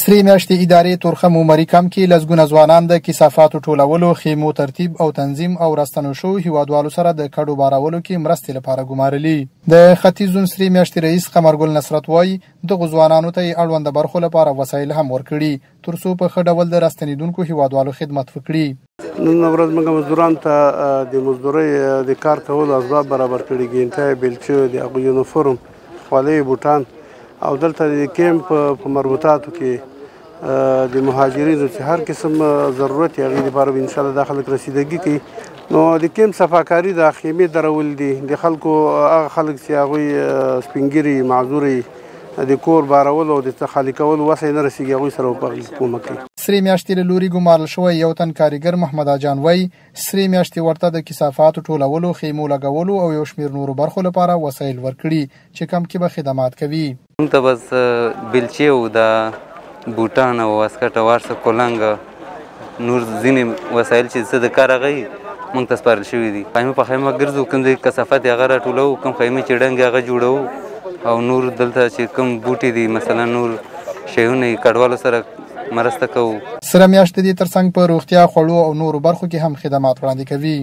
سرې میاشتې ادارې تورخم عمري کمپ کې لسګونه ځوانان د کثافاتو ټولولو، خیمو ترتیب او تنظیم او راستنو شو هیوادوالو سره د کډو بارولو کې مرستې لپاره ګمارلي. د ختیځ زون سرې میاشتې رئیس قمرګل نصرت وایي دغو ځوانانو ته یې اړونده برخو لپاره وسایل هم ورکړي تر څو په ښه ډول د راستنېدونکو هیوادوالو خدمت وکړي. نن ورځ موږ مزدورانو ته د مزدورۍ د کار کولو اسباب برابر کړي، ګینټۍ، بیلچې، د هغوی یونیفورم، خولۍ، بوټان او دلته د کیمپ په مربوطاتو کې د مهاجرینو چې هر قسم ضرورت یې هغې لپاره به انشاءالله دا خلک رسیدګي کوي. نو د کیمپ صفاکاري د خیمې درول دي، د خلکو هغه خلک چې هغوی سپین ږیري معذوري د کور بارولو او د خالي کولو وس یې نه رسېږي، هغوی سره به کومک کوي. سرې میاشتې له لوري ګمارل شوی یو تن کارګر محمد اجان وایي سرې میاشتې ورته د کثافاتو ټولولو، خیمو لګولو او یو شمېر نورو برخو لپاره وسایل ورکړي چې کمپ کې به خدمات کوي. موږ ته بس بیلچې او د بوټان او واسکټ او هر څه کولنګ نور ځینې وسایل چې څه د کار هغه موږ ته سپارل شوي دي. خیمه په خیمه ګرځو، کوم د کثافات یې هغه راټولوو، کوم خیمې چې ډنګ هغه جوړوو او نور دلته چې کوم بوټي دي مثلا نور شیونه یې کډوالو سره مرسته کوو. سره میاشت دې ترڅنګ په روغتیا، خوړو او نورو برخو کې هم خدمات وړاندې کوي.